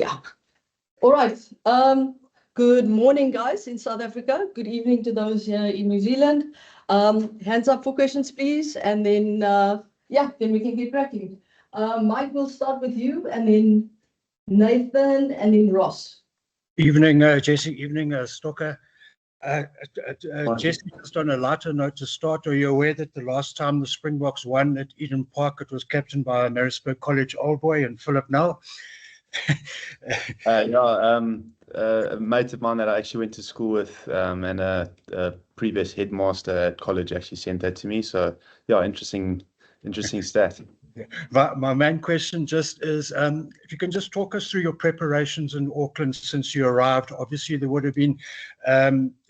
Yeah. All right. Good morning, guys, in South Africa. Good evening to those here in New Zealand. Hands up for questions, please. And then, then we can get cracking. Mike, we'll start with you, and then Nathan, and then Ross. Evening, Jesse. Evening, Stocker. Jesse, just on a lighter note to start, are you aware that the last time the Springboks won at Eden Park, it was captained by a Maritzburg College old boy and Philip Nell? A mate of mine that I actually went to school with and a previous headmaster at college actually sent that to me. So, yeah, interesting stat. My main question just is, if you can just talk us through your preparations in Auckland since you arrived. Obviously, there would have been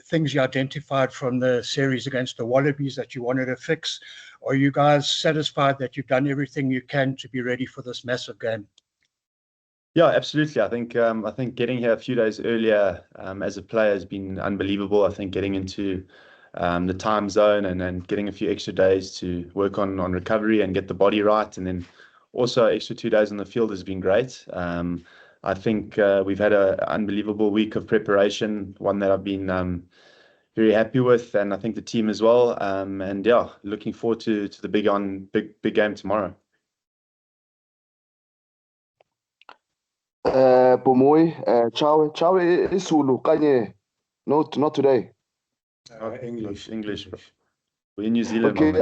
things you identified from the series against the Wallabies that you wanted to fix. Are you guys satisfied that you've done everything you can to be ready for this massive game? Yeah, absolutely. I think getting here a few days earlier as a player has been unbelievable. I think getting into the time zone and then getting a few extra days to work on recovery and get the body right, and then also extra 2 days on the field has been great. I think we've had an unbelievable week of preparation, one that I've been very happy with, and I think the team as well. And yeah, looking forward to the big game tomorrow. Pomoy, ciao Isulu, kanye. No, not today. English. We're in New Zealand. Okay.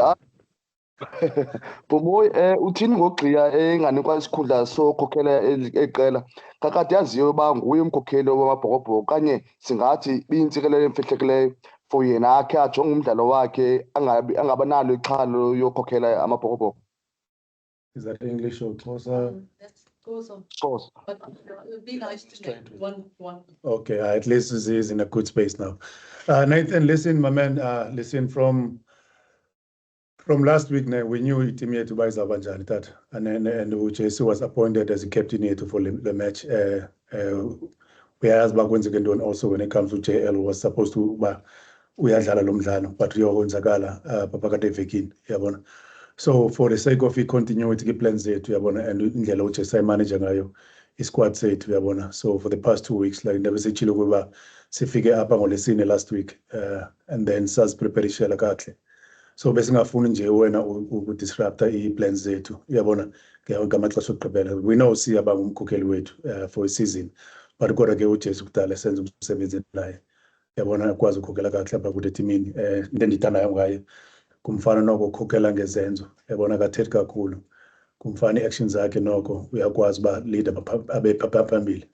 Pomoy, uthini ngogqiya enganikwa isikhundla sokhokhela eqela. Kakade yaziyo uba nguye umkhokheli wamabhokobhoko kanye singathi biyintsikelelo emfihlekileyo for yena akhe ajonge umdlalo wakhe angabanalo ixhalo yokhokhela amabhokobhoko. Is that English or Xhosa? That's Xhosa. Xhosa. But it would be nice to know one. Okay, at least he's in a good space now. Nathan, listen, my man, listen, from last week, we knew team here to buy Zabanjani that, and Jesse was appointed as a captain here for the match. Whereas back once again, also when it comes to JL, was supposed to we had Lomdano, but we are Zagala, Papakate Vekin, Yabona. So for the sake of continuity plans there to Yabona and Indela Jesse manager squad say to Yabona. So for the past 2 weeks, like there was a Chiluba, se figure up on the scene last week, and then SAS preparation like so besingafuni nje wena ukudisrupta i-plans zethu uyabona ngamaxesha okugqibela we know siyaba ngumkhokheli wethu for a season but kodwa ke uJesu kudala senza umsebenzi naye uyabona akwazi ukukhokhela kahle apha kude timini into endiyithandayo ngaye kumfana noko ukhokhela ngezenzo uyabona kathethi kakhulu kumfana i-actions zakhe noko uyakwazi uba leader abe phambili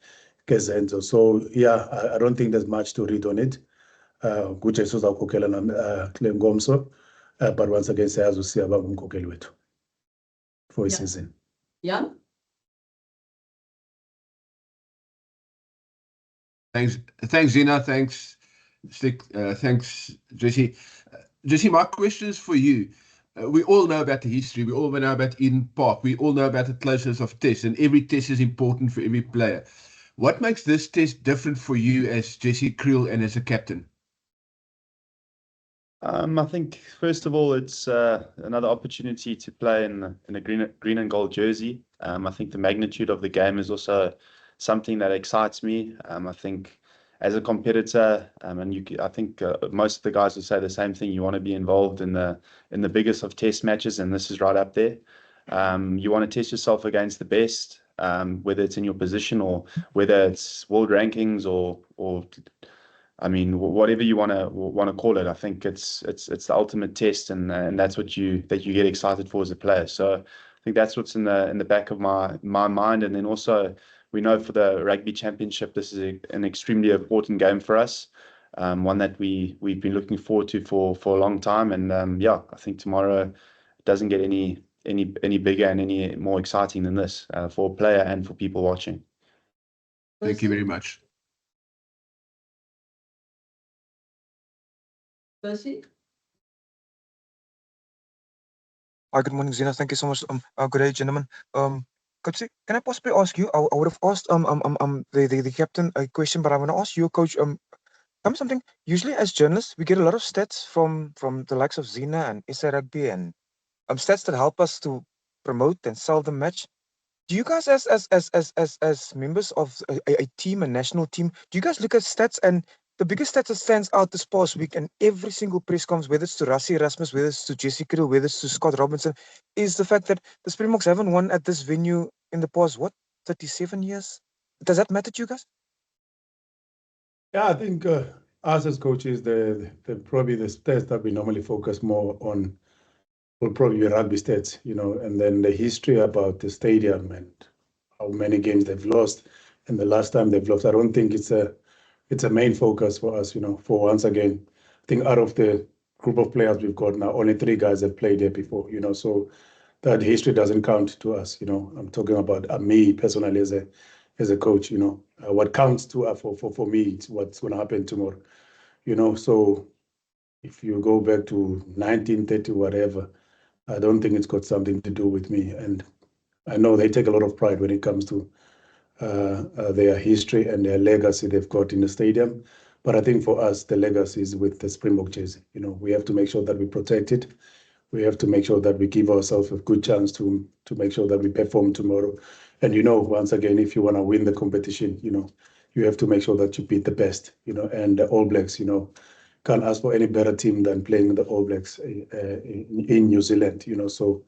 ngezenzo. So yeah, I don't think there's much to read on it. uJesu uzawukhokhela kule ngomso. But once again, says we see about umkhokheli wethu for a season. Yeah. Thanks, Zina. Thanks, Stick. Thanks, Jesse. Jesse, my question is for you. We all know about the history. We all know about Eden Park. We all know about the closeness of tests, and every test is important for every player. What makes this test different for you as Jesse Kriel and as a captain? I think first of all, it's another opportunity to play in a green and gold jersey. I think the magnitude of the game is also something that excites me. I think as a competitor, I think most of the guys will say the same thing. You want to be involved in the biggest of test matches, and this is right up there. You want to test yourself against the best, whether it's in your position or whether it's world rankings or I mean, whatever you want to call it. I think it's the ultimate test, and that's what you get excited for as a player. So I think that's what's in the back of my mind. And then also we know for the rugby championship, this is an extremely important game for us, one that we've been looking forward to for a long time. And yeah, I think tomorrow doesn't get any bigger and any more exciting than this for a player and for people watching. Thank you very much. Percy? Hi, good morning, Zina. Thank you so much. Good day, gentlemen. Coach, can I possibly ask you? I would have asked the captain a question, but I want to ask you, Coach. Something. Usually, as journalists, we get a lot of stats from the likes of Zina and SA Rugby and stats that help us to promote and sell the match. do you guys as members of a team, a national team, do you guys look at stats? And the biggest stats that stands out this past week and every single press conference, whether it's to Rassie Erasmus, whether it's to Jesse Kriel, whether it's to Scott Robinson, is the fact that the Springboks haven't won at this venue in the past, what, 37 years? Does that matter to you guys? Yeah, I think us as coaches, probably the stats that we normally focus more on will probably be rugby stats, and then the history about the stadium and how many games they've lost and the last time they've lost. I don't think it's a main focus for us, for once again. I think out of the group of players we've got now, only 3 guys have played there before, so that history doesn't count to us, I'm talking about me personally as a coach, what counts to for me, it's what's going to happen tomorrow, so if you go back to 1930, whatever, I don't think it's got something to do with me. And I know they take a lot of pride when it comes to their history and their legacy they've got in the stadium. But I think for us, the legacy is with the Springbok jersey. We have to make sure that we protect it. We have to make sure that we give ourselves a good chance to make sure that we perform tomorrow. And once again, if you want to win the competition, you have to make sure that you beat the best. And the All Blacks, can't ask for any better team than playing the All Blacks in New Zealand. So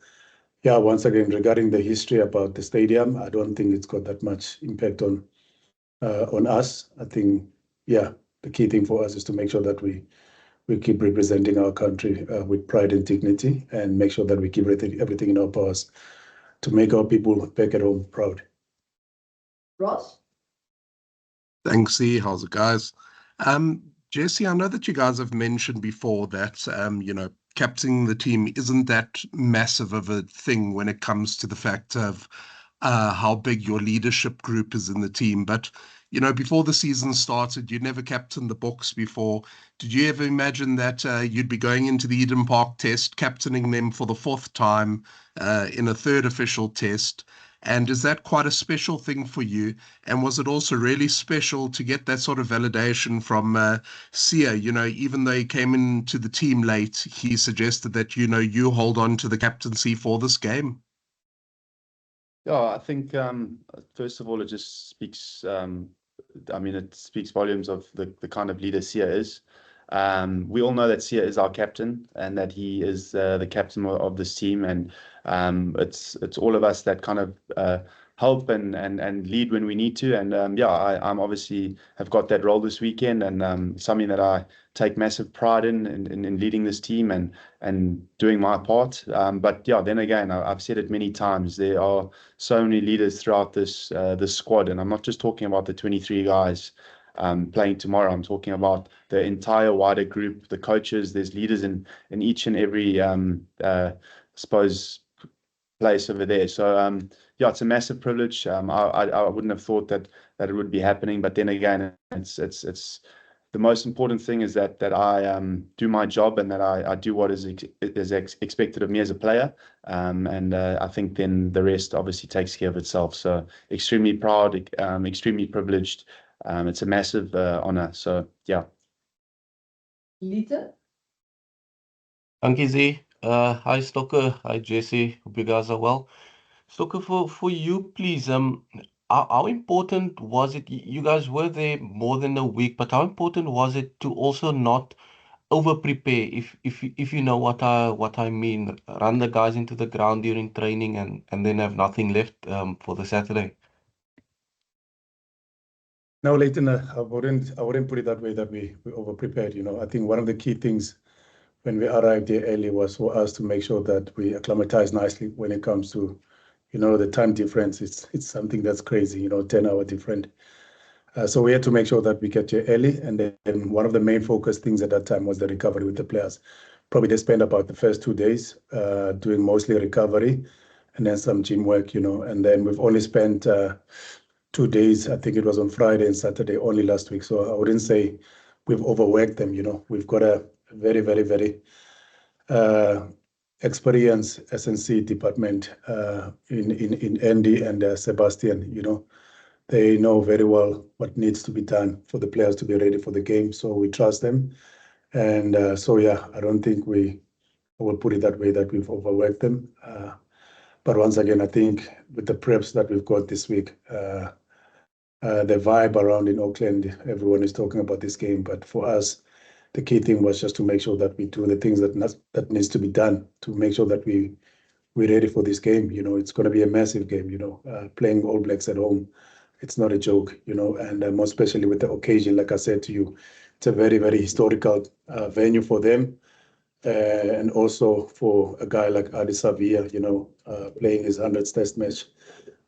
yeah, once again, regarding the history about the stadium, I don't think it's got that much impact on us. I think, yeah, the key thing for us is to make sure that we keep representing our country with pride and dignity, and make sure that we keep everything in our powers to make our people back at home proud. Ross? Thanks, E. How's it, guys? Jesse, I know that you guys have mentioned before that, captaining the team isn't that massive of a thing when it comes to the fact of how big your leadership group is in the team. But, before the season started, you never captained the Boks before. Did you ever imagine that you'd be going into the Eden Park test, captaining them for the 4th time in a 3rd official test? And is that quite a special thing for you? And was it also really special to get that sort of validation from Sia? Even though he came into the team late, he suggested that, you hold on to the captaincy for this game. Yeah, I think, first of all, it just speaks, it speaks volumes of the kind of leader Sia is. We all know that Sia is our captain and that he is the captain of this team. And it's all of us that kind of help and lead when we need to. And I'm obviously have got that role this weekend, and something that I take massive pride in leading this team and doing my part. But yeah, then again, I've said it many times, there are so many leaders throughout this squad, and I'm not just talking about the 23 guys playing tomorrow. I'm talking about the entire wider group, the coaches. There's leaders in each and every suppose place over there. So yeah, it's a massive privilege. I wouldn't have thought that it would be happening, but then again, it's the most important thing is that I do my job, and that I do what is expected of me as a player, and I think then the rest obviously takes care of itself. So extremely proud, extremely privileged. It's a massive honor. So yeah. Lita? Thank you, Z. Hi, Stocker. Hi, Jesse. Hope you guys are well. Stocker, for you, please, how important was it? You guys were there more than a week, but how important was it to also not over prepare, if you know what I mean? Run the guys into the ground during training and then have nothing left for the Saturday. No, Leighton, I wouldn't put it that way, that we over prepared. I think one of the key things when we arrived here early was for us to make sure that we acclimatize nicely when it comes to, the time difference. It's something that's crazy, 10-hour different. So we had to make sure that we get here early. And then one of the main focus things at that time was the recovery with the players. Probably they spent about the first 2 days doing mostly recovery and then some gym work, and then we've only spent 2 days. I think it was on Friday and Saturday only last week. So I wouldn't say we've overworked them. We've got a very, very, very experienced SNC department in Andy and Sebastian. They know very well what needs to be done for the players to be ready for the game. So we trust them. And so, yeah, I don't think we will put it that way that we've overworked them. But once again, I think with the preps that we've got this week, the vibe around in Auckland, everyone is talking about this game. But for us, the key thing was just to make sure that we do the things that needs to be done to make sure that we're ready for this game. You know, it's going to be a massive game. You know, playing All Blacks at home, it's not a joke. You know, and more especially with the occasion, like I said to you, it's a very, very historical venue for them. And also for a guy like Adi Savia, you know, playing his 100th test match.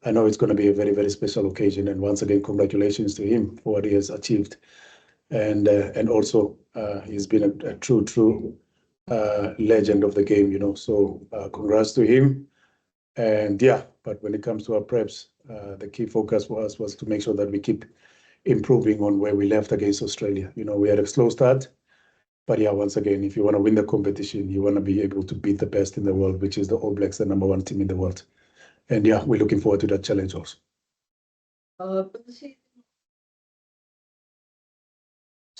I know it's going to be a very, very special occasion. And once again, congratulations to him for what he has achieved. And also, he's been a true legend of the game, you know. So congrats to him. And yeah, but when it comes to our preps, the key focus for us was to make sure that we keep improving on where we left against Australia. You know, we had a slow start. But yeah, once again, if you want to win the competition, you want to be able to beat the best in the world, which is the All Blacks, the #1 team in the world. And yeah, we're looking forward to that challenge also. Sorry,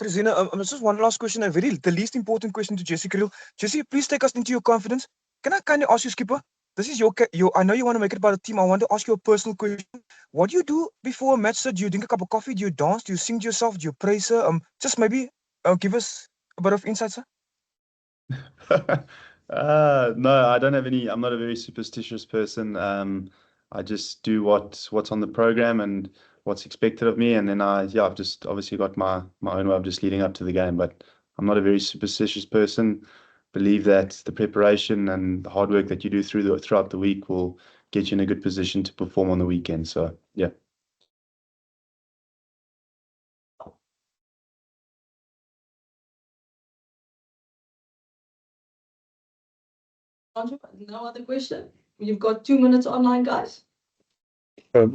Zina, just one last question, the least important question to Jesse Kriel. Jesse, please take us into your confidence. Can I kindly ask you, Skipper? This is your. I know you want to make it about a team. I want to ask you a personal question. What do you do before a match, sir? Do you drink a cup of coffee? Do you dance? Do you sing to yourself? Do you pray, sir? Just maybe give us a bit of insight, sir. No, I don't have any. I'm not a very superstitious person. I just do what's on the program and what's expected of me, and then I've just obviously got my own way of just leading up to the game. But I'm not a very superstitious person. Believe that the preparation and the hard work that you do throughout the week will get you in a good position to perform on the weekend. So yeah. No other question? You've got 2 minutes online, guys.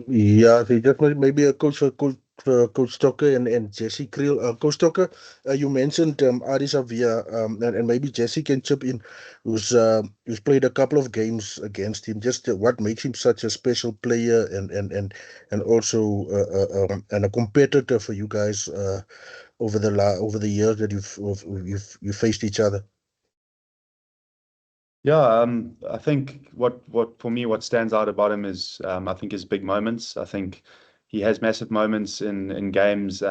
Yeah, they just maybe Coach Stocker and Jesse Kriel. Coach Stocker, you mentioned Adi Savia, and maybe Jesse can chip in, who's played a couple of games against him. Just what makes him such a special player and also and a competitor for you guys over the years that you've faced each other. Yeah, I think what for me what stands out about him is I think his big moments. I think he has massive moments in games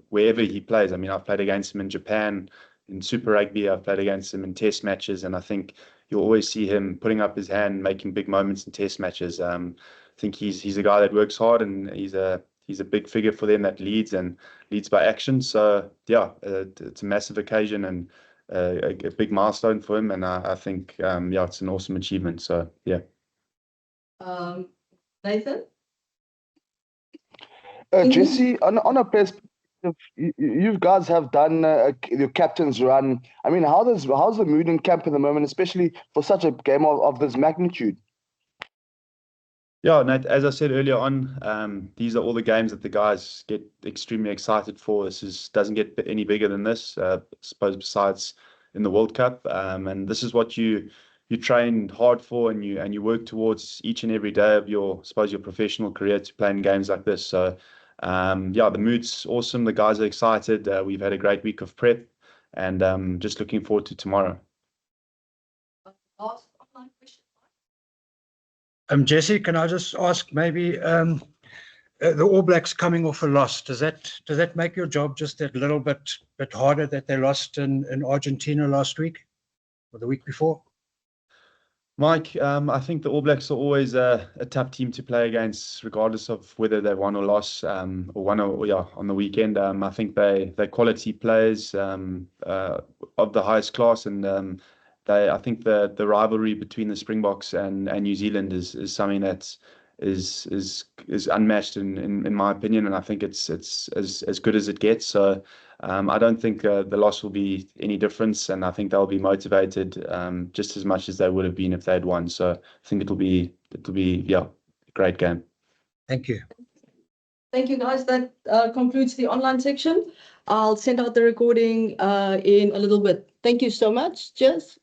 wherever he plays. I mean, I've played against him in Japan in Super Rugby. I've played against him in Test matches, and I think you'll always see him putting up his hand, making big moments in Test matches. I think he's a guy that works hard, and he's a big figure for them that leads by action. So yeah, it's a massive occasion and a big milestone for him, and I think it's an awesome achievement. So yeah. Nathan? Jesse, on a perspective, you guys have done your captain's run. I mean, how's the mood in camp at the moment, especially for such a game of this magnitude? Yeah, Nate, as I said earlier on, these are all the games that the guys get extremely excited for. This doesn't get any bigger than this, I suppose, besides in the World Cup. And this is what you train hard for, and you work towards each and every day of your professional career to play in games like this. So the mood's awesome. The guys are excited. We've had a great week of prep, and just looking forward to tomorrow. Last online question. Jesse, can I just ask maybe the All Blacks coming off a loss, does that make your job just a little bit harder that they lost in Argentina last week or the week before? Mike, I think the All Blacks are always a tough team to play against, regardless of whether they won or lost, or won on the weekend. I think they're quality players of the highest class, and I think the rivalry between the Springboks and New Zealand is something that is unmatched in my opinion, and I think it's as good as it gets. So I don't think the loss will be any difference, and I think they'll be motivated just as much as they would have been if they had won. So I think it'll be a great game. Thank you. Thank you, guys. That concludes the online section. I'll send out the recording in a little bit. Thank you so much. Cheers.